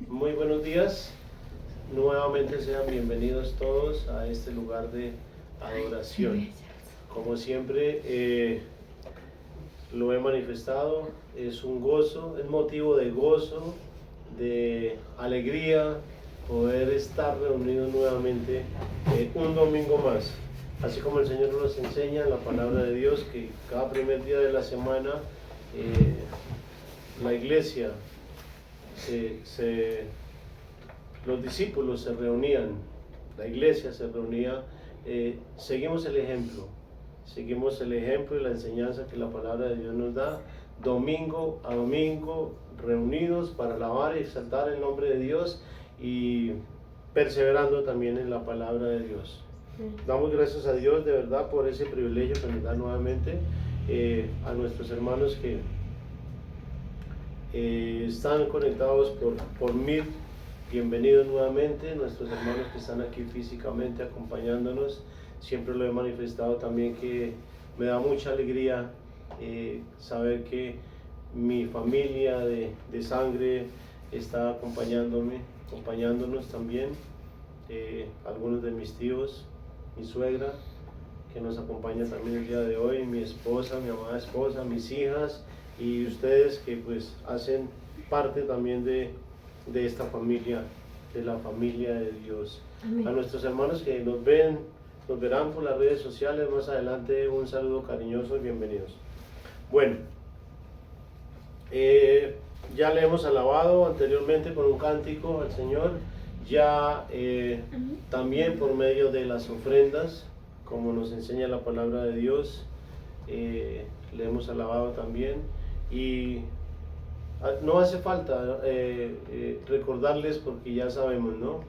Muy buenos días. Nuevamente sean bienvenidos todos a este lugar de adoración. Como siempre lo he manifestado, es un gozo, es motivo de gozo, de alegría poder estar reunidos nuevamente un domingo más. Así como el Señor nos enseña en la palabra de Dios que cada primer día de la semana la iglesia los discípulos se reunían, la iglesia se reunía, seguimos el ejemplo y la enseñanza que la palabra de Dios nos da, domingo a domingo, reunidos para alabar y exaltar el nombre de Dios y perseverando también en la palabra de Dios. Damos gracias a Dios de verdad por ese privilegio que nos da nuevamente, a nuestros hermanos que están conectados por Meet. Bienvenidos nuevamente, nuestros hermanos que están aquí físicamente acompañándonos. Siempre lo he manifestado también que me da mucha alegría saber mi familia de sangre está acompañándonos también. Algunos de mis tíos, mi suegra, que nos acompaña también el día de hoy, mi esposa, mi amada esposa, mis hijas y ustedes que pues hacen parte también de esta familia, de la familia de Dios. Amén. A nuestros hermanos que nos verán por las redes sociales más adelante, un saludo cariñoso y bienvenidos. Bueno, ya le hemos alabado anteriormente con un cántico al Señor, ya también por medio de las ofrendas, como nos enseña la palabra de Dios, le hemos alabado también y no hace falta recordarles porque ya sabemos, ¿no?,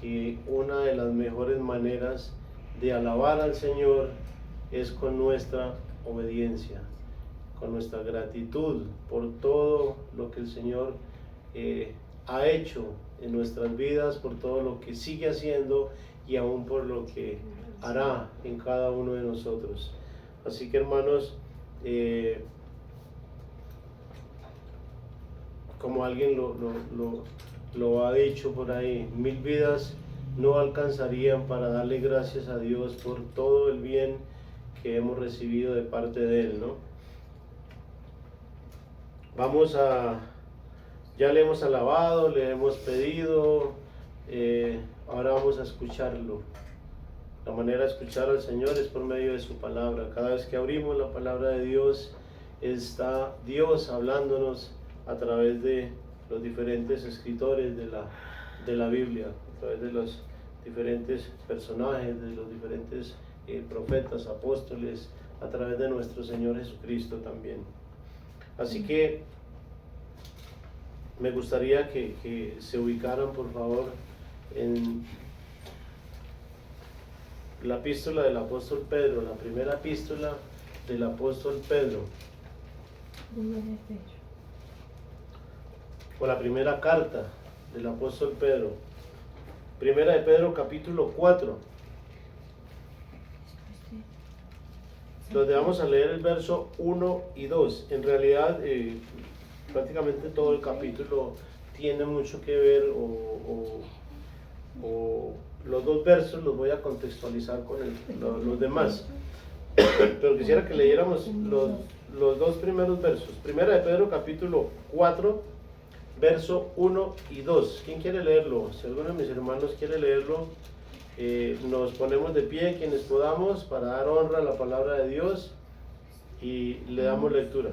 que una de las mejores maneras de alabar al Señor es con nuestra obediencia, con nuestra gratitud por todo lo que el Señor ha hecho en nuestras vidas, por todo lo que sigue haciendo y aún por lo que hará en cada uno de nosotros. Así que, hermanos, como alguien lo ha dicho por ahí, 1000 vidas no alcanzarían para darle gracias a Dios por todo el bien que hemos recibido de parte de Él, ¿no? Ya le hemos alabado, le hemos pedido, ahora vamos a escucharlo. La manera de escuchar al Señor es por medio de su palabra. Cada vez que abrimos la palabra de Dios, está Dios hablándonos a través de los diferentes escritores de la Biblia, a través de los diferentes personajes, de los diferentes profetas, apóstoles, a través de nuestro Señor Jesucristo también. Así que me gustaría que se ubicaran, por favor, en la epístola del apóstol Pedro, la primera epístola del apóstol Pedro. O la primera carta del apóstol Pedro, primera de Pedro capítulo 4, donde vamos a leer el verso 1 y 2. En realidad prácticamente todo el capítulo tiene mucho que ver, o los dos versos los voy a contextualizar con los demás, pero quisiera que leyéramos los dos primeros versos. Primera de Pedro capítulo 4, verso 1 y 2. ¿Quién quiere leerlo? Si alguno de mis hermanos quiere leerlo, nos ponemos de pie quienes podamos para dar honra a la palabra de Dios y le damos lectura.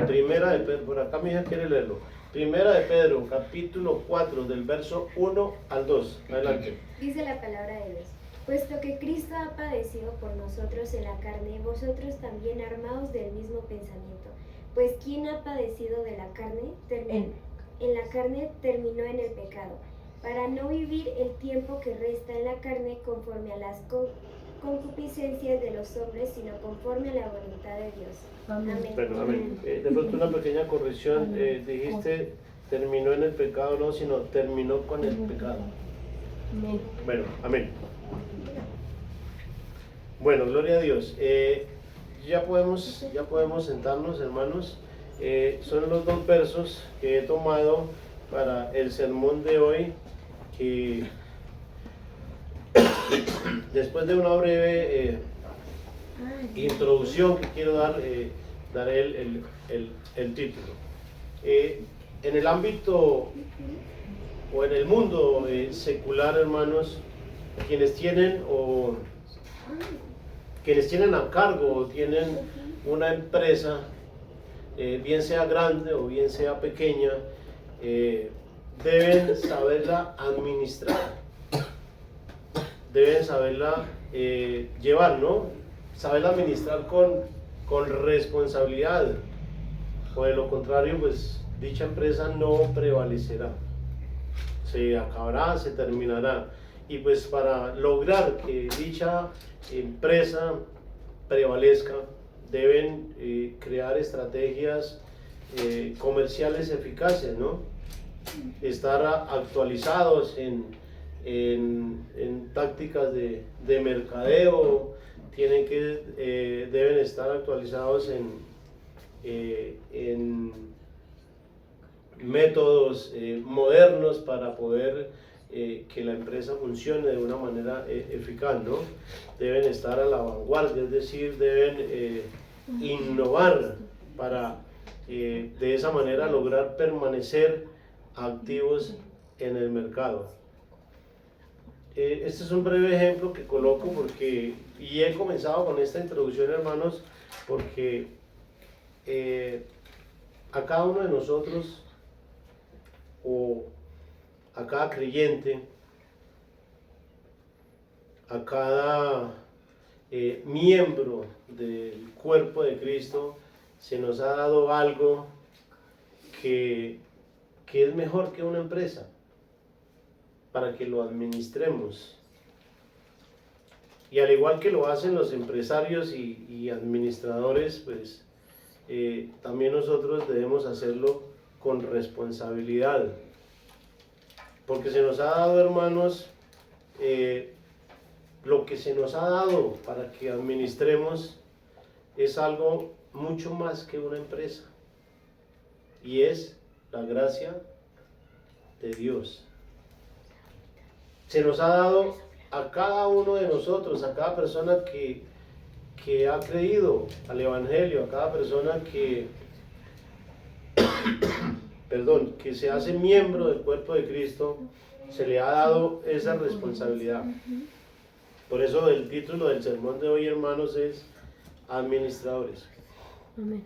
Primera de Pedro, por acá mi hija quiere leerlo. Primera de Pedro, capítulo 4, del verso 1 al 2. Adelante. Dice la palabra de Dios: puesto que Cristo ha padecido por nosotros en la carne, vosotros también armaos del mismo pensamiento. Pues quien ha padecido de la carne, en la carne terminó en el pecado, para no vivir el tiempo que resta en la carne conforme a las concupiscencias de los hombres, sino conforme a la voluntad de Dios. Amén. Bueno, amén. De pronto una pequeña corrección, dijiste terminó en el pecado, no, sino terminó con el pecado. Bueno, amén. Bueno, gloria a Dios. Ya podemos sentarnos, hermanos. Son los dos versos que he tomado para el sermón de hoy, que después de una breve introducción que quiero dar, daré el título. En el ámbito o en el mundo secular, hermanos, quienes tienen a cargo o tienen una empresa, bien sea grande o bien sea pequeña, deben saberla administrar, deben saberla llevar, ¿no? Saberla administrar con responsabilidad, o de lo contrario, pues dicha empresa no prevalecerá, se acabará, se terminará. Y pues para lograr que dicha empresa prevalezca, deben crear estrategias comerciales eficaces, ¿no? Estar actualizados en tácticas de mercadeo, deben estar actualizados en métodos modernos para poder que la empresa funcione de una manera eficaz, ¿no? Deben estar a la vanguardia, es decir, deben innovar para de esa manera lograr permanecer activos en el mercado. Este es un breve ejemplo que coloco y he comenzado con esta introducción, hermanos, porque a cada uno de nosotros, o a cada creyente, a cada miembro del cuerpo de Cristo, se nos ha dado algo que es mejor que una empresa, para que lo administremos. Y al igual que lo hacen los empresarios y administradores, pues también nosotros debemos hacerlo con responsabilidad. Porque se nos ha dado, hermanos, lo que se nos ha dado para que administremos es algo mucho más que una empresa. Y es la gracia de Dios. Se nos ha dado a cada uno de nosotros, a cada persona que ha creído al Evangelio, a cada persona que se hace miembro del cuerpo de Cristo, se le ha dado esa responsabilidad. Por eso el título del sermón de hoy, hermanos, es Administradores. Amén.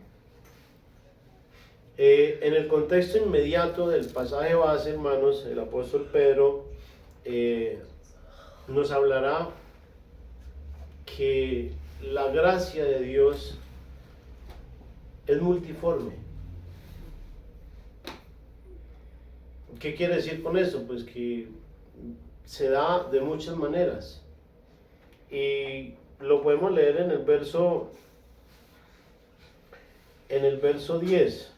En el contexto inmediato del pasaje base, hermanos, el apóstol Pedro nos hablará que la gracia de Dios es multiforme. ¿Qué quiere decir con eso? Pues que se da de muchas maneras. Y lo podemos leer en el verso 10.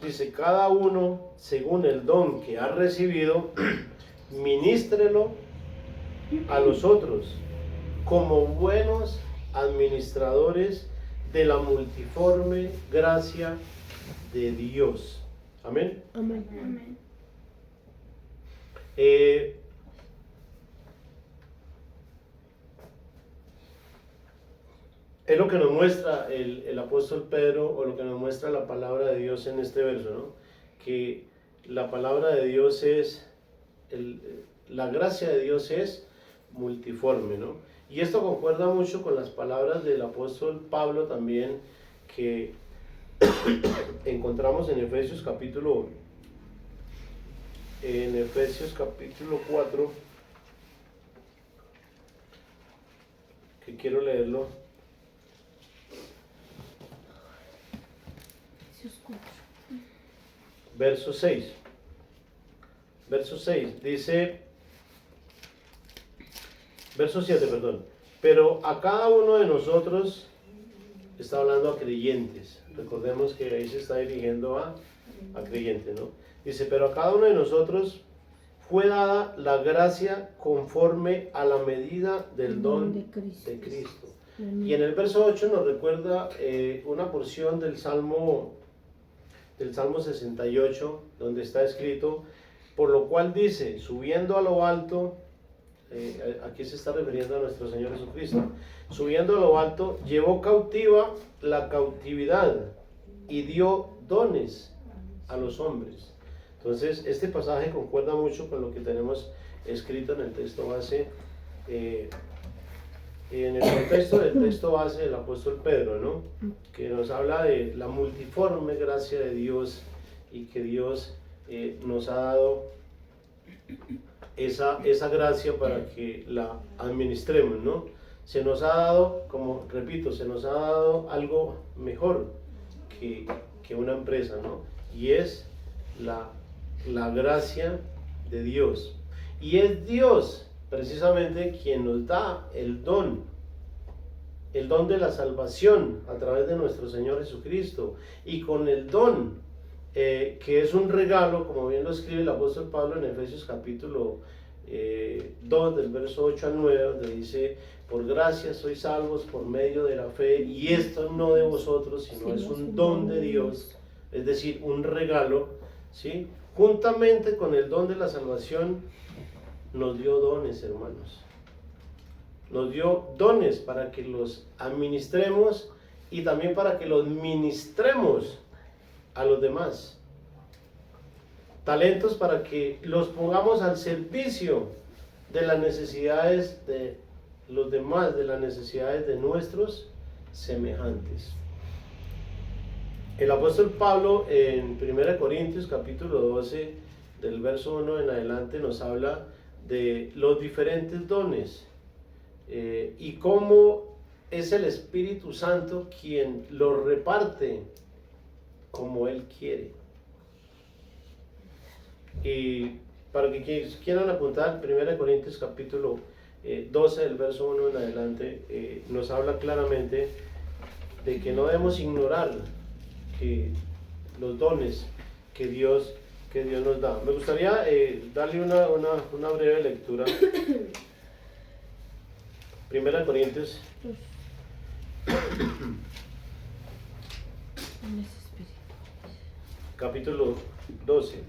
Dice, cada uno según el don que ha recibido, ministrelo a los otros como buenos administradores de la multiforme gracia de Dios. Amén. Amén. Amén. Es lo que nos muestra el apóstol Pedro, o lo que nos muestra la palabra de Dios en este verso, ¿no? Que la palabra de Dios la gracia de Dios es multiforme, ¿no? Y esto concuerda mucho con las palabras del apóstol Pablo también, que encontramos en Efesios capítulo 4, que quiero leerlo. Verso 6. Dice, verso 7, perdón. Pero a cada uno de nosotros, está hablando a creyentes. Recordemos que ahí se está dirigiendo a creyentes, ¿no? Dice, pero a cada uno de nosotros fue dada la gracia conforme a la medida del don de Cristo. Y en el verso 8 nos recuerda una porción del Salmo del Salmo 68, donde está escrito, por lo cual dice, subiendo a lo alto, aquí se está refiriendo a nuestro Señor Jesucristo, subiendo a lo alto, llevó cautiva la cautividad y dio dones a los hombres. Entonces, este pasaje concuerda mucho con lo que tenemos escrito en el texto base, en el contexto del texto base del apóstol Pedro, ¿no? Que nos habla de la multiforme gracia de Dios y que Dios nos ha dado esa gracia para que la administremos, ¿no? Se nos ha dado, como repito, se nos ha dado algo mejor que una empresa, ¿no? Y es la gracia de Dios. Y es Dios precisamente quien nos da el don de la salvación a través de nuestro Señor Jesucristo. Y con el don, que es un regalo, como bien lo escribe el apóstol Pablo en Efesios capítulo 2, del verso 8 al 9, donde dice, por gracia sois salvos por medio de la fe, y esto no de vosotros, sino es un don de Dios, es decir, un regalo, ¿sí? Juntamente con el don de la salvación, nos dio dones, hermanos. Nos dio dones para que los administremos y también para que los ministremos a los demás. Talentos para que los pongamos al servicio de las necesidades de los demás, de las necesidades de nuestros semejantes. El apóstol Pablo en 1 Corintios capítulo 12, del verso 1 en adelante, nos habla de los diferentes dones y cómo es el Espíritu Santo quien los reparte como Él quiere. Y para que quieran apuntar, 1 Corintios capítulo 12, del verso 1 en adelante, nos habla claramente de que no debemos ignorar que los dones que Dios nos da. Me gustaría darle una breve lectura. 1 Corintios capítulo 12.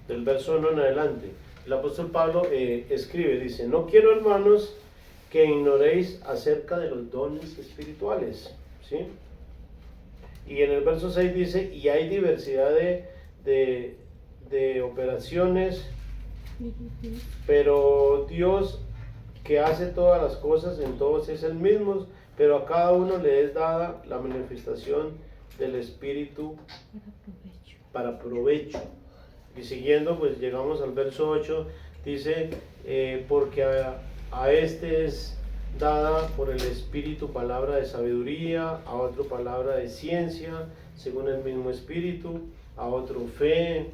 Del verso 1 en adelante. El apóstol Pablo escribe, dice, no quiero, hermanos, que ignoréis acerca de los dones espirituales, ¿sí? Y en el verso 6 dice, y hay diversidad de operaciones, pero Dios que hace todas las cosas en todos es el mismo, pero a cada uno le es dada la manifestación del Espíritu para provecho. Y siguiendo, pues llegamos al verso 8, dice, porque a este es dada por el Espíritu palabra de sabiduría, a otro palabra de ciencia, según el mismo Espíritu, a otro fe,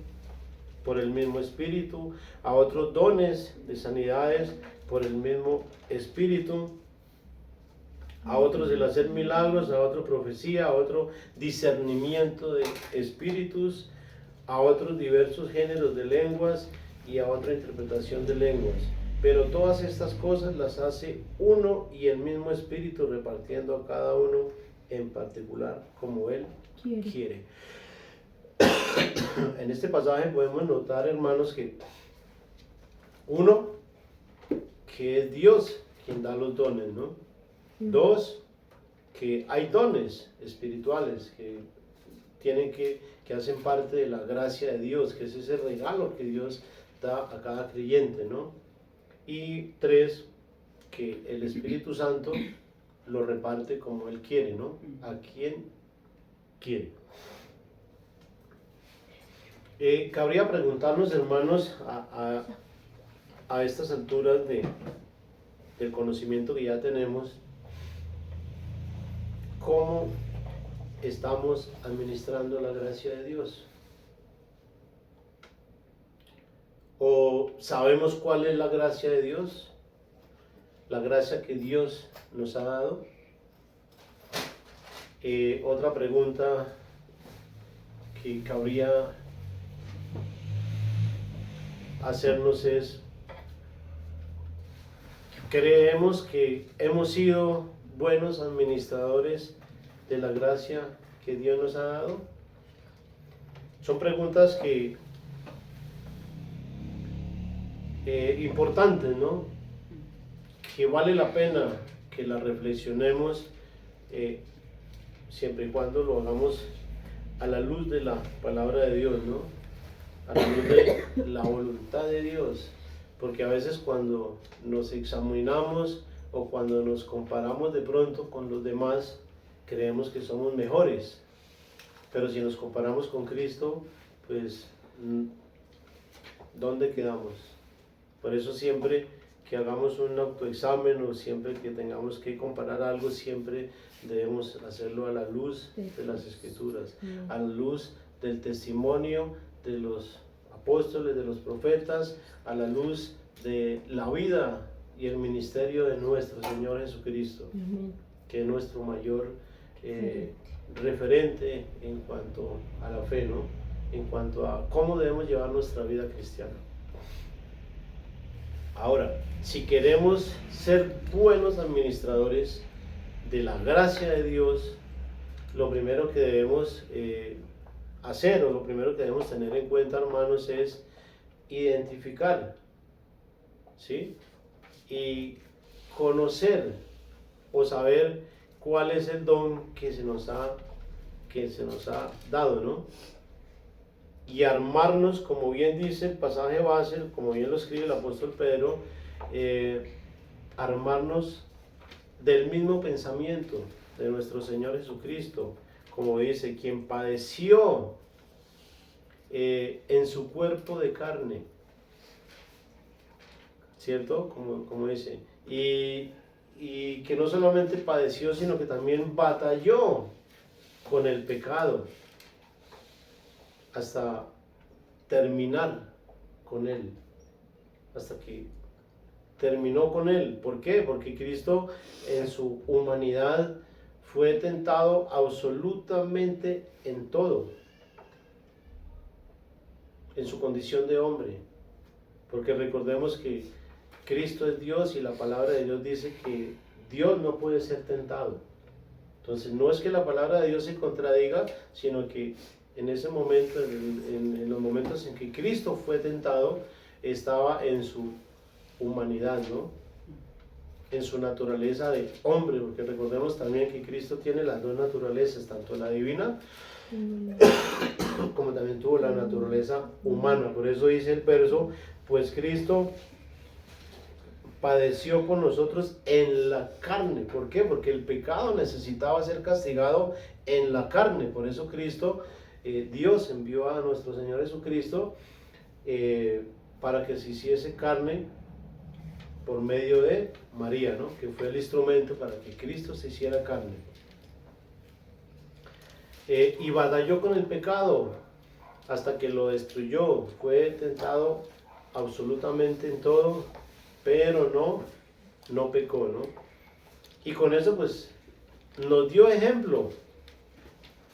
por el mismo Espíritu, a otros dones de sanidades, por el mismo Espíritu, a otros el hacer milagros, a otro profecía, a otro discernimiento de espíritus, a otros diversos géneros de lenguas y a otra interpretación de lenguas. Pero todas estas cosas las hace uno y el mismo Espíritu, repartiendo a cada uno en particular como Él quiere. En este pasaje podemos notar, hermanos, que uno, que es Dios quien da los dones, ¿no? Dos, que hay dones espirituales que hacen parte de la gracia de Dios, que es ese regalo que Dios da a cada creyente, ¿no? Y tres, que el Espíritu Santo lo reparte como Él quiere, ¿no? A quien quiere. Cabría preguntarnos, hermanos, a estas alturas del conocimiento que ya tenemos, ¿cómo estamos administrando la gracia de Dios? ¿O sabemos cuál es la gracia de Dios? La gracia que Dios nos ha dado. Otra pregunta que cabría hacernos es, ¿creemos que hemos sido buenos administradores de la gracia que Dios nos ha dado? Son preguntas que importantes, ¿no? Que vale la pena que las reflexionemos siempre y cuando lo hagamos a la luz de la palabra de Dios, ¿no? A la luz de la voluntad de Dios, porque a veces cuando nos examinamos o cuando nos comparamos de pronto con los demás, creemos que somos mejores, pero si nos comparamos con Cristo, pues ¿dónde quedamos? Por eso siempre que hagamos un autoexamen o siempre que tengamos que comparar algo, siempre debemos hacerlo a la luz de las Escrituras, a la luz del testimonio de los apóstoles, de los profetas, a la luz de la vida y el ministerio de nuestro Señor Jesucristo, que es nuestro mayor referente en cuanto a la fe, ¿no? En cuanto a cómo debemos llevar nuestra vida cristiana. Ahora, si queremos ser buenos administradores de la gracia de Dios, lo primero que debemos hacer o lo primero que debemos tener en cuenta, hermanos, es identificar, ¿sí? Y conocer o saber cuál es el don que se nos ha dado, ¿no? Y armarnos, como bien dice el pasaje base, como bien lo escribe el apóstol Pedro, armarnos del mismo pensamiento de nuestro Señor Jesucristo, como dice, quien padeció en su cuerpo de carne, ¿cierto? Como dice, y que no solamente padeció, sino que también batalló con el pecado hasta terminar con él, hasta que terminó con él. ¿Por qué? Porque Cristo en su humanidad fue tentado absolutamente en todo, en su condición de hombre, porque recordemos que Cristo es Dios y la palabra de Dios dice que Dios no puede ser tentado. Entonces no es que la palabra de Dios se contradiga, sino que en ese momento, en los momentos en que Cristo fue tentado, estaba en su humanidad, ¿no? En su naturaleza de hombre, porque recordemos también que Cristo tiene las dos naturalezas, tanto la divina como también tuvo la naturaleza humana. Por eso dice el verso, pues Cristo padeció por nosotros en la carne. ¿Por qué? Porque el pecado necesitaba ser castigado en la carne. Por eso Cristo, Dios envió a nuestro Señor Jesucristo para que se hiciese carne por medio de María, ¿no? Que fue el instrumento para que Cristo se hiciera carne. Y batalló con el pecado hasta que lo destruyó. Fue tentado absolutamente en todo, pero no pecó, ¿no? Y con eso pues nos dio ejemplo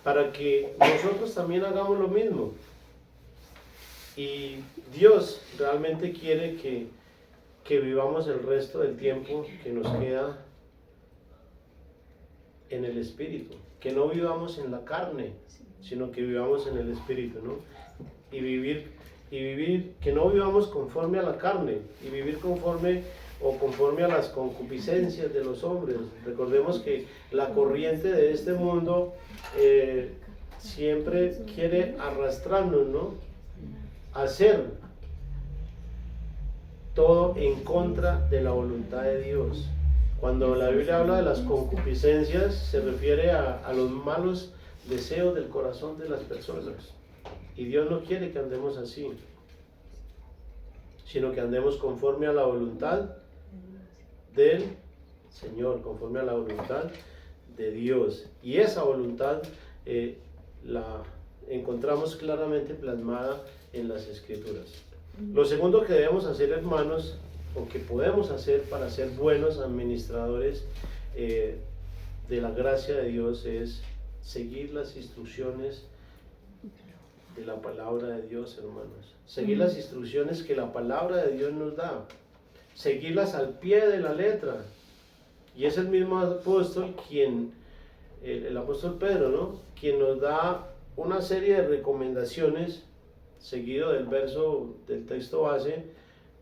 para que nosotros también hagamos lo mismo. Y Dios realmente quiere que vivamos el resto del tiempo que nos queda en el Espíritu, que no vivamos en la carne, sino que vivamos en el Espíritu, ¿no? Y vivir, que no vivamos conforme a la carne, y vivir conforme a las concupiscencias de los hombres. Recordemos que la corriente de este mundo siempre quiere arrastrarnos, ¿no? A hacer todo en contra de la voluntad de Dios. Cuando la Biblia habla de las concupiscencias, se refiere a los malos deseos del corazón de las personas. Y Dios no quiere que andemos así, sino que andemos conforme a la voluntad del Señor, conforme a la voluntad de Dios. Y esa voluntad la encontramos claramente plasmada en las Escrituras. Lo segundo que debemos hacer, hermanos, o que podemos hacer para ser buenos administradores de la gracia de Dios, es seguir las instrucciones de la palabra de Dios, hermanos. Seguir las instrucciones que la palabra de Dios nos da. Seguirlas al pie de la letra. Y es el mismo apóstol quien, el apóstol Pedro, ¿no? Quien nos da una serie de recomendaciones, seguido del verso del texto base,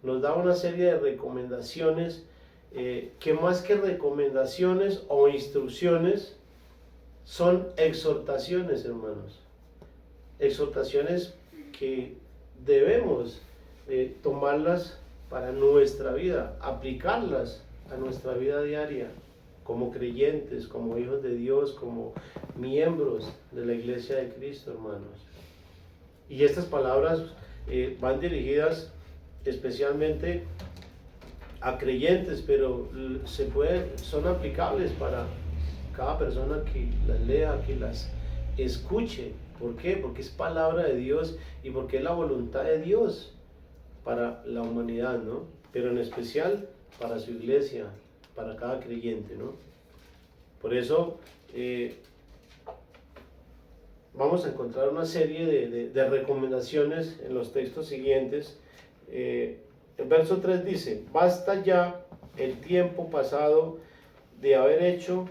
nos da una serie de recomendaciones que más que recomendaciones o instrucciones, son exhortaciones, hermanos. Exhortaciones que debemos tomarlas para nuestra vida, aplicarlas a nuestra vida diaria, como creyentes, como hijos de Dios, como miembros de la iglesia de Cristo, hermanos. Y estas palabras van dirigidas especialmente a creyentes, pero son aplicables para cada persona que las lea, que las escuche. ¿Por qué? Porque es palabra de Dios y porque es la voluntad de Dios para la humanidad, ¿no? Pero en especial para su iglesia, para cada creyente, ¿no? Por eso vamos a encontrar una serie de recomendaciones en los textos siguientes. El verso 3 dice: basta ya el tiempo pasado de haber hecho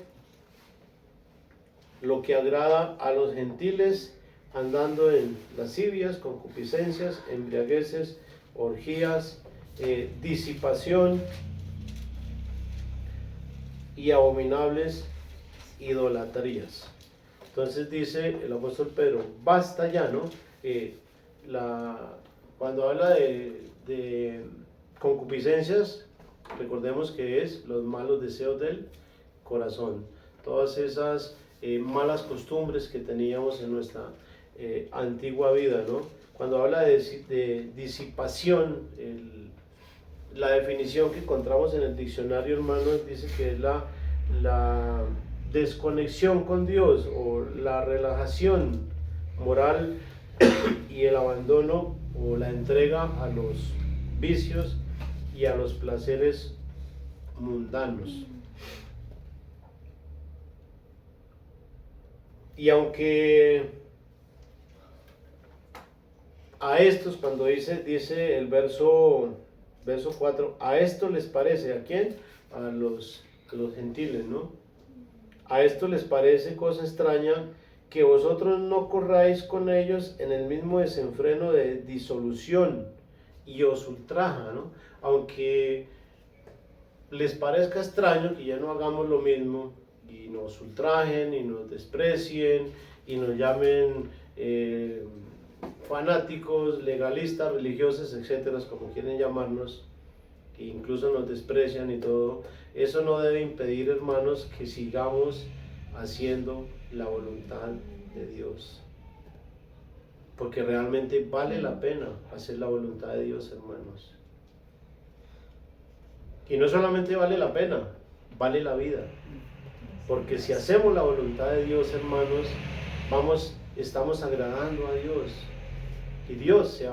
lo que agrada a los gentiles, andando en lascivias, concupiscencias, embriagueces, orgías, disipación y abominables idolatrías. Entonces dice el apóstol Pedro, basta ya, ¿no? Cuando habla de concupiscencias, recordemos que es los malos deseos del corazón, todas esas malas costumbres que teníamos en nuestra antigua vida, ¿no? Cuando habla de disipación, la definición que encontramos en el diccionario, hermanos, dice que es la desconexión con Dios o la relajación moral y el abandono o la entrega a los vicios y a los placeres mundanos. Y aunque a estos, cuando dice el verso 4, a esto les parece, ¿a quién? A los gentiles, ¿no? A esto les parece cosa extraña que vosotros no corráis con ellos en el mismo desenfreno de disolución y os ultraja, ¿no? Aunque les parezca extraño que ya no hagamos lo mismo y nos ultrajen y nos desprecien y nos llamen fanáticos, legalistas, religiosos, etcétera, como quieren llamarnos, que incluso nos desprecian y todo, eso no debe impedir, hermanos, que sigamos haciendo la voluntad de Dios, porque realmente vale la pena hacer la voluntad de Dios, hermanos. Y no solamente vale la pena, vale la vida, porque si hacemos la voluntad de Dios, hermanos, estamos agradando a Dios, y Dios se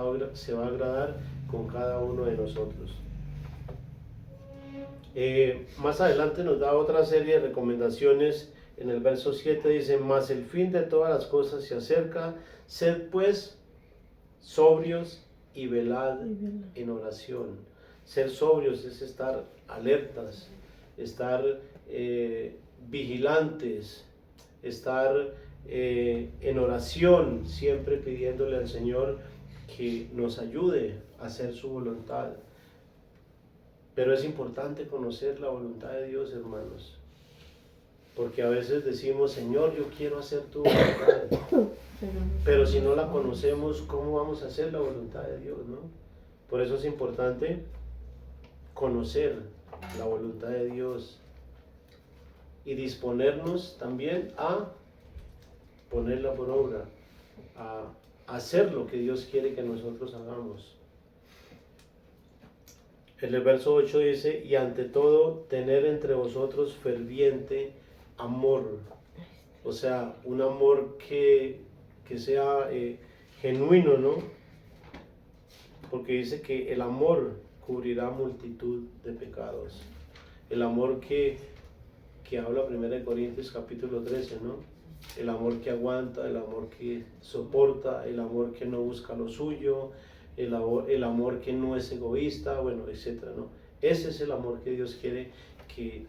va a agradar con cada uno de nosotros. Más adelante nos da otra serie de recomendaciones. En el verso 7 dice: mas el fin de todas las cosas se acerca, sed pues sobrios y velad en oración. Ser sobrios es estar alertas, estar vigilantes, estar en oración, siempre pidiéndole al Señor que nos ayude a hacer su voluntad. Pero es importante conocer la voluntad de Dios, hermanos, porque a veces decimos: Señor, yo quiero hacer tu voluntad, pero si no la conocemos, ¿cómo vamos a hacer la voluntad de Dios, no? Por eso es importante conocer la voluntad de Dios y disponernos también a ponerla por obra, a hacer lo que Dios quiere que nosotros hagamos. En el verso 8 dice: y ante todo, tener entre vosotros ferviente amor. O sea, un amor que sea genuino, ¿no? Porque dice que el amor cubrirá multitud de pecados. El amor que habla 1 Corintios capítulo 13, ¿no? El amor que aguanta, el amor que soporta, el amor que no busca lo suyo, el amor que no es egoísta, bueno, etcétera, ¿no? Ese es el amor que Dios quiere que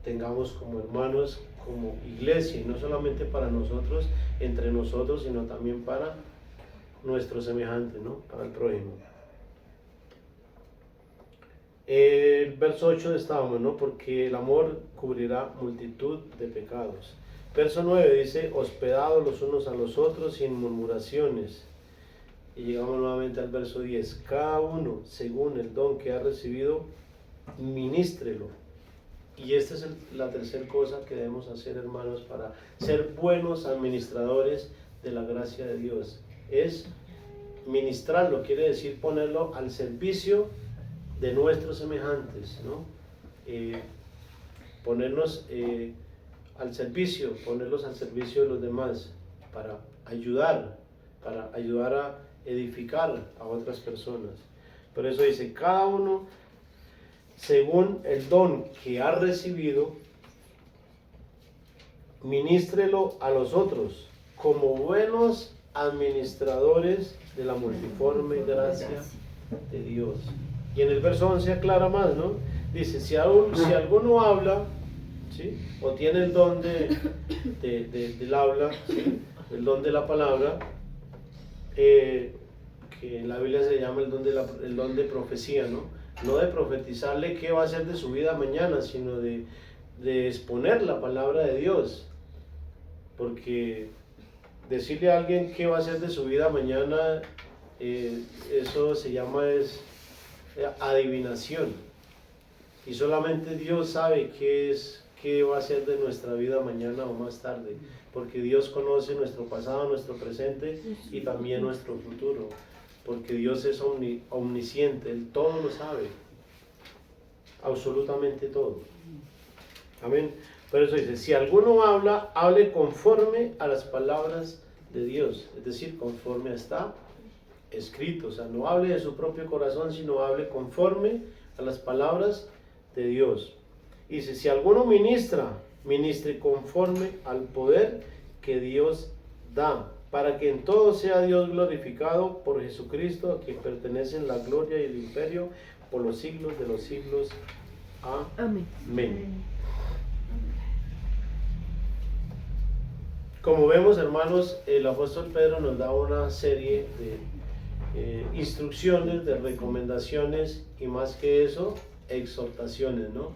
tengamos como hermanos, como iglesia, y no solamente para nosotros, entre nosotros, sino también para nuestros semejantes, ¿no? Para el prójimo. El verso 8 estábamos, ¿no? Porque el amor cubrirá multitud de pecados. Verso 9 dice, hospedados los unos a los otros sin murmuraciones. Y llegamos nuevamente al verso 10. Cada uno, según el don que ha recibido, ministrelo. Y esta es la tercera cosa que debemos hacer, hermanos, para ser buenos administradores de la gracia de Dios. Es ministrarlo, quiere decir ponerlo al servicio de nuestros semejantes, ¿no? Ponernos ponerlos al servicio de los demás, para ayudar a edificar a otras personas. Por eso dice, cada uno según el don que ha recibido, ministrelo a los otros como buenos administradores de la multiforme gracia de Dios. Y en el verso 11 aclara más, ¿no? Dice, si alguno habla, ¿sí? O tiene el don del habla, ¿sí? El don de la palabra, que en la Biblia se llama el don de profecía, ¿no? No de profetizarle qué va a hacer de su vida mañana, sino de exponer la palabra de Dios. Porque decirle a alguien qué va a hacer de su vida mañana, eso se llama adivinación. Y solamente Dios sabe qué va a hacer de nuestra vida mañana o más tarde. Porque Dios conoce nuestro pasado, nuestro presente y también nuestro futuro. Porque Dios es omnisciente, Él todo lo sabe, absolutamente todo. Amén. Por eso dice, si alguno habla, hable conforme a las palabras de Dios, es decir, conforme está escrito. O sea, no hable de su propio corazón, sino hable conforme a las palabras de Dios. Y dice, si alguno ministre conforme al poder que Dios da, para que en todo sea Dios glorificado por Jesucristo, a quien pertenecen la gloria y el imperio por los siglos de los siglos. Amén. Como vemos, hermanos, el apóstol Pedro nos da una serie de instrucciones, de recomendaciones y más que eso, exhortaciones, ¿no?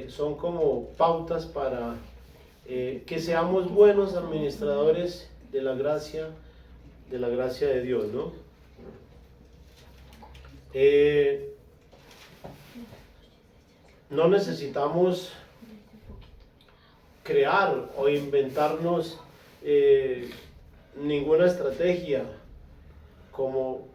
Son como pautas para que seamos buenos administradores de la gracia de Dios, ¿no? No necesitamos crear o inventarnos ninguna estrategia como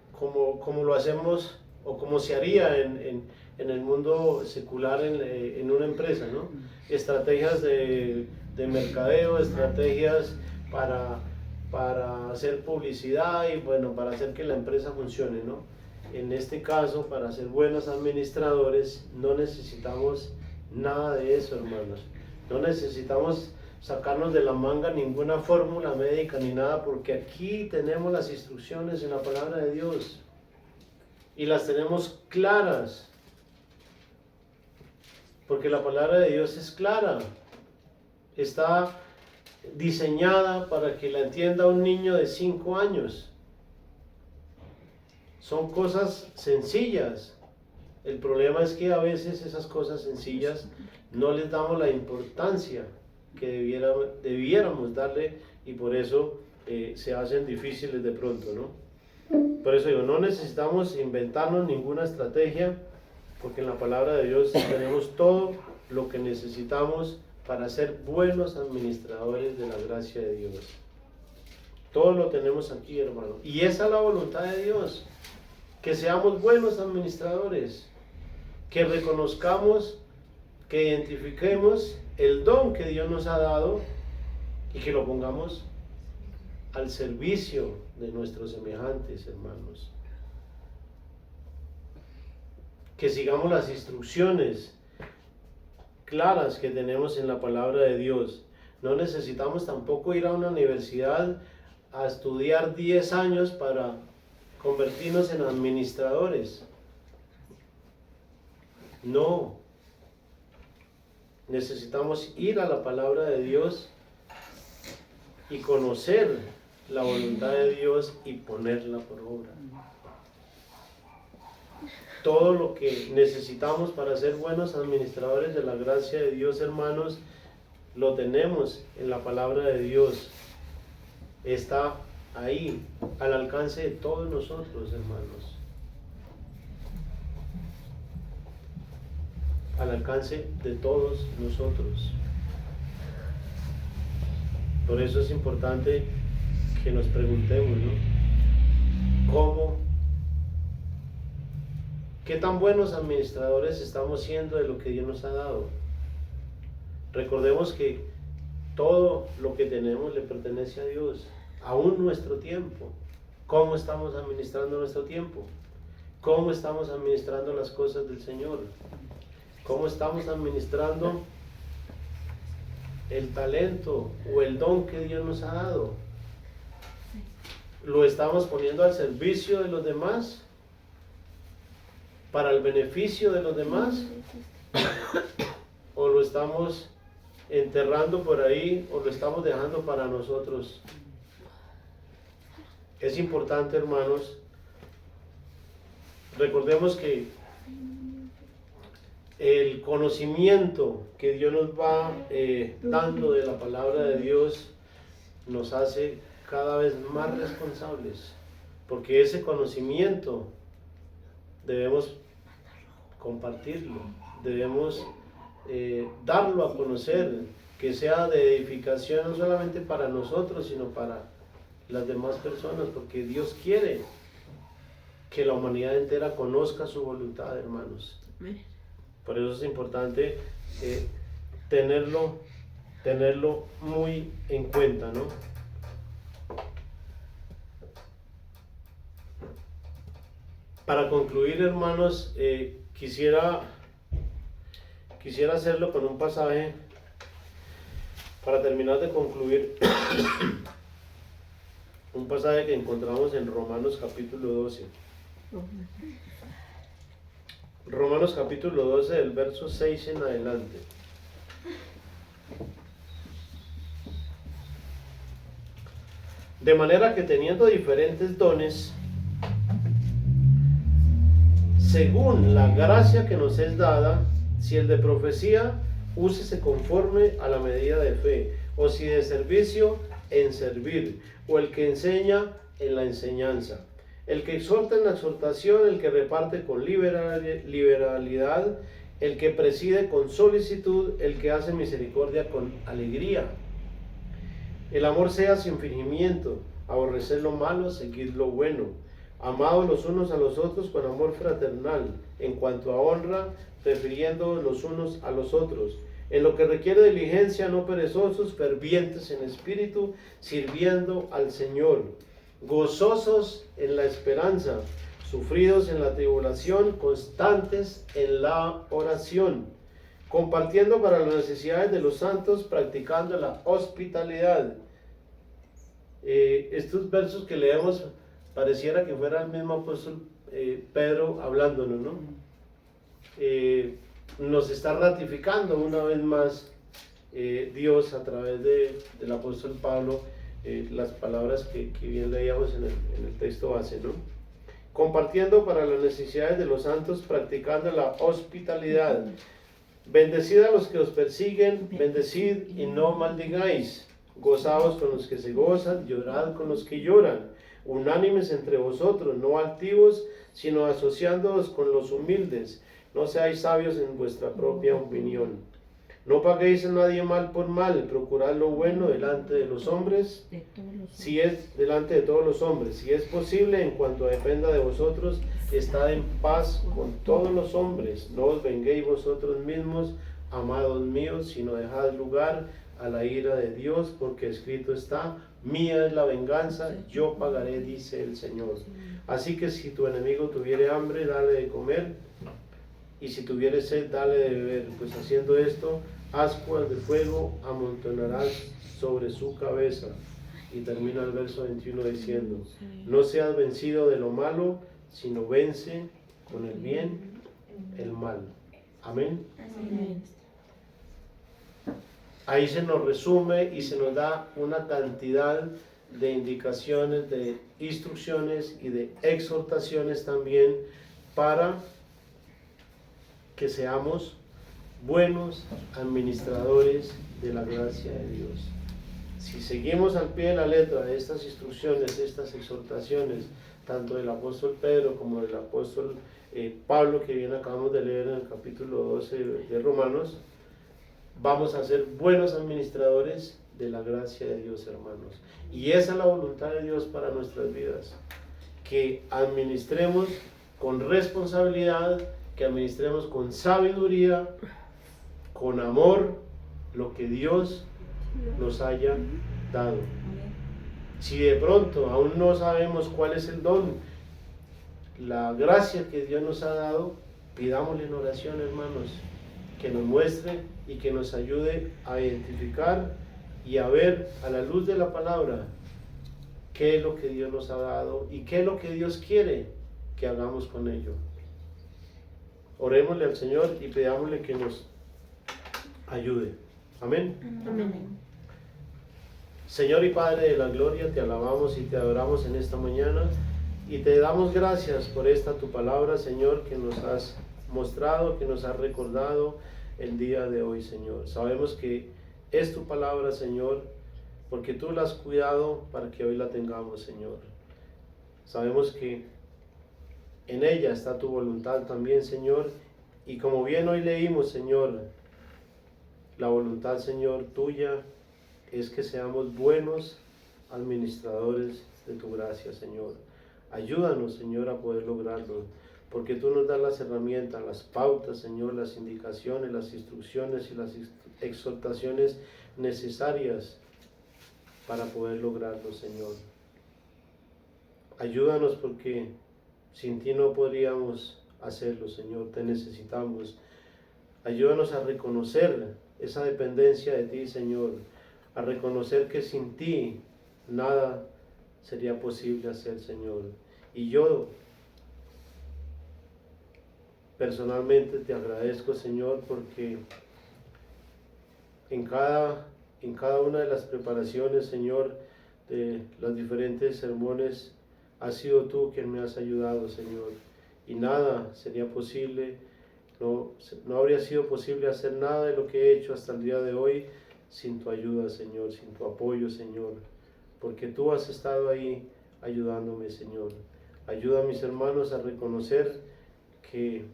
lo hacemos o como se haría en el mundo secular en una empresa, ¿no? Estrategias de mercadeo, estrategias para hacer publicidad y bueno, para hacer que la empresa funcione, ¿no? En este caso, para ser buenos administradores, no necesitamos nada de eso, hermanos. No necesitamos sacarnos de la manga ninguna fórmula médica ni nada, porque aquí tenemos las instrucciones en la palabra de Dios y las tenemos claras, porque la palabra de Dios es clara, está diseñada para que la entienda un niño de 5 años. Son cosas sencillas. El problema es que a veces esas cosas sencillas no les damos la importancia que debiéramos darle y por eso se hacen difíciles de pronto, ¿no? Por eso digo, no necesitamos inventarnos ninguna estrategia, porque en la palabra de Dios tenemos todo lo que necesitamos para ser buenos administradores de la gracia de Dios. Todo lo tenemos aquí, hermano. Y esa es la voluntad de Dios, que seamos buenos administradores, que reconozcamos, que identifiquemos el don que Dios nos ha dado y que lo pongamos al servicio de nuestros semejantes, hermanos. Que sigamos las instrucciones claras que tenemos en la palabra de Dios. No necesitamos tampoco ir a una universidad a estudiar 10 años para convertirnos en administradores. No. necesitamos ir a la palabra de Dios y conocer la voluntad de Dios y ponerla por obra. Todo lo que necesitamos para ser buenos administradores de la gracia de Dios, hermanos, lo tenemos en la palabra de Dios. Está ahí, al alcance de todos nosotros, hermanos. Al alcance de todos nosotros. Por eso es importante que nos preguntemos, ¿no? ¿Qué tan buenos administradores estamos siendo de lo que Dios nos ha dado? Recordemos que todo lo que tenemos le pertenece a Dios, aún nuestro tiempo. ¿Cómo estamos administrando nuestro tiempo? ¿Cómo estamos administrando las cosas del Señor? ¿Cómo estamos administrando el talento o el don que Dios nos ha dado? ¿Lo estamos poniendo al servicio de los demás? ¿Para el beneficio de los demás? ¿O lo estamos enterrando por ahí o lo estamos dejando para nosotros? Es importante, hermanos, recordemos que el conocimiento que Dios nos va dando de la palabra de Dios nos hace cada vez más responsables, porque ese conocimiento debemos compartirlo, debemos darlo a conocer, que sea de edificación no solamente para nosotros, sino para las demás personas, porque Dios quiere que la humanidad entera conozca su voluntad, hermanos. Por eso es importante tenerlo muy en cuenta, ¿no? Para concluir, hermanos, quisiera hacerlo con un pasaje, para terminar de concluir, un pasaje que encontramos en Romanos capítulo 12. Romanos capítulo 12, del verso 6 en adelante. De manera que teniendo diferentes dones, según la gracia que nos es dada, si el de profecía, úsese conforme a la medida de fe, o si de servicio, en servir, o el que enseña, en la enseñanza, el que exhorta en la exhortación, el que reparte con liberalidad, el que preside con solicitud, el que hace misericordia con alegría. El amor sea sin fingimiento, aborreced lo malo, seguid lo bueno, amados los unos a los otros con amor fraternal, en cuanto a honra, prefiriendo los unos a los otros, en lo que requiere diligencia, no perezosos, fervientes en espíritu, sirviendo al Señor, gozosos en la esperanza, sufridos en la tribulación, constantes en la oración, compartiendo para las necesidades de los santos, practicando la hospitalidad. Estos versos que leemos pareciera que fuera el mismo apóstol Pedro hablándonos, ¿no? Nos está ratificando una vez más Dios a través del apóstol Pablo las palabras que bien leíamos en el texto base, ¿no? Compartiendo para las necesidades de los santos, practicando la hospitalidad. Bendecid a los que os persiguen, bendecid y no maldigáis. Gozaos con los que se gozan, llorad con los que lloran. Unánimes entre vosotros, no altivos, sino asociándoos con los humildes. No seáis sabios en vuestra propia opinión. No paguéis a nadie mal por mal, procurad lo bueno delante de los hombres, delante de todos los hombres. Si es posible, en cuanto dependa de vosotros, estad en paz con todos los hombres. No os venguéis vosotros mismos, amados míos, sino dejad lugar a la ira de Dios, porque escrito está: mía es la venganza, yo pagaré, dice el Señor. Así que si tu enemigo tuviere hambre, dale de comer, y si tuviere sed, dale de beber, pues haciendo esto, ascuas de fuego amontonarás sobre su cabeza. Y termina el verso 21 diciendo: no seas vencido de lo malo, sino vence con el bien el mal. Amén. Amén. Ahí se nos resume y se nos da una cantidad de indicaciones, de instrucciones y de exhortaciones también para que seamos buenos administradores de la gracia de Dios. Si seguimos al pie de la letra de estas instrucciones, estas exhortaciones, tanto del apóstol Pedro como del apóstol Pablo, que bien acabamos de leer en el capítulo 12 de Romanos, vamos a ser buenos administradores de la gracia de Dios, hermanos. Y esa es la voluntad de Dios para nuestras vidas, que administremos con responsabilidad, que administremos con sabiduría, con amor, lo que Dios nos haya dado. Si de pronto aún no sabemos cuál es el don, la gracia que Dios nos ha dado, pidámosle en oración, hermanos, que nos muestre y que nos ayude a identificar y a ver a la luz de la palabra qué es lo que Dios nos ha dado y qué es lo que Dios quiere que hagamos con ello. Orémosle al Señor y pidámosle que nos ayude. Amén. Amén. Señor y Padre de la gloria, te alabamos y te adoramos en esta mañana y te damos gracias por esta tu palabra, Señor, que nos has mostrado, que nos has recordado el día de hoy, Señor. Sabemos que es tu palabra, Señor, porque tú la has cuidado para que hoy la tengamos, Señor. Sabemos que en ella está tu voluntad también, Señor, y como bien hoy leímos, Señor, la voluntad, Señor, tuya es que seamos buenos administradores de tu gracia, Señor. Ayúdanos, Señor, a poder lograrlo, porque tú nos das las herramientas, las pautas, Señor, las indicaciones, las instrucciones y las exhortaciones necesarias para poder lograrlo, Señor. Ayúdanos porque sin ti no podríamos hacerlo, Señor, te necesitamos. Ayúdanos a reconocer esa dependencia de ti, Señor, a reconocer que sin ti nada sería posible hacer, Señor. Y yo personalmente te agradezco, Señor, porque en cada una de las preparaciones, Señor, de los diferentes sermones, has sido tú quien me has ayudado, Señor. Y nada sería posible, no habría sido posible hacer nada de lo que he hecho hasta el día de hoy sin tu ayuda, Señor, sin tu apoyo, Señor. Porque tú has estado ahí ayudándome, Señor. Ayuda a mis hermanos a reconocer que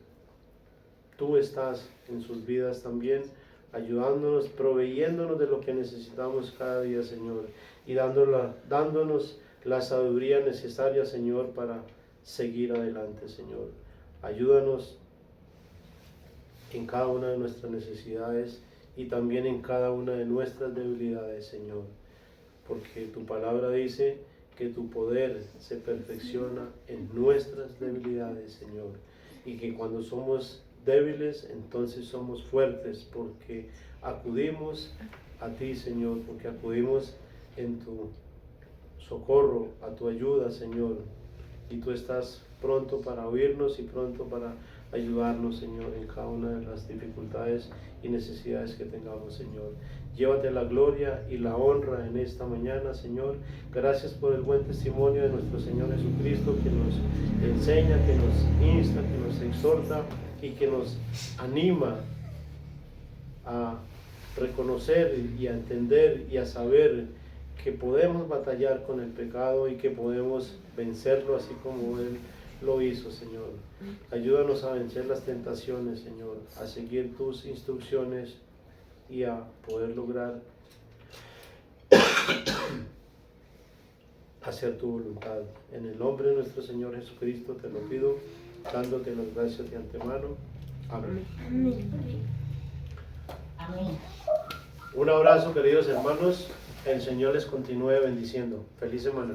tú estás en sus vidas también, ayudándonos, proveyéndonos de lo que necesitamos cada día, Señor, y dándonos la sabiduría necesaria, Señor, para seguir adelante, Señor. Ayúdanos en cada una de nuestras necesidades y también en cada una de nuestras debilidades, Señor, porque tu palabra dice que tu poder se perfecciona en nuestras debilidades, Señor, y que cuando somos débiles, entonces somos fuertes, porque acudimos a ti, Señor, porque acudimos en tu socorro, a tu ayuda, Señor, y tú estás pronto para oírnos y pronto para ayudarnos, Señor, en cada una de las dificultades y necesidades que tengamos, Señor. Llévate la gloria y la honra en esta mañana, Señor. Gracias por el buen testimonio de nuestro Señor Jesucristo, que nos enseña, que nos insta, que nos exhorta y que nos anima a reconocer y a entender y a saber que podemos batallar con el pecado y que podemos vencerlo así como Él lo hizo, Señor. Ayúdanos a vencer las tentaciones, Señor, a seguir tus instrucciones y a poder lograr hacer tu voluntad. En el nombre de nuestro Señor Jesucristo te lo pido, dándote las gracias de antemano. Amén. Amén. Amén. Un abrazo, queridos hermanos. El Señor les continúe bendiciendo. Feliz semana.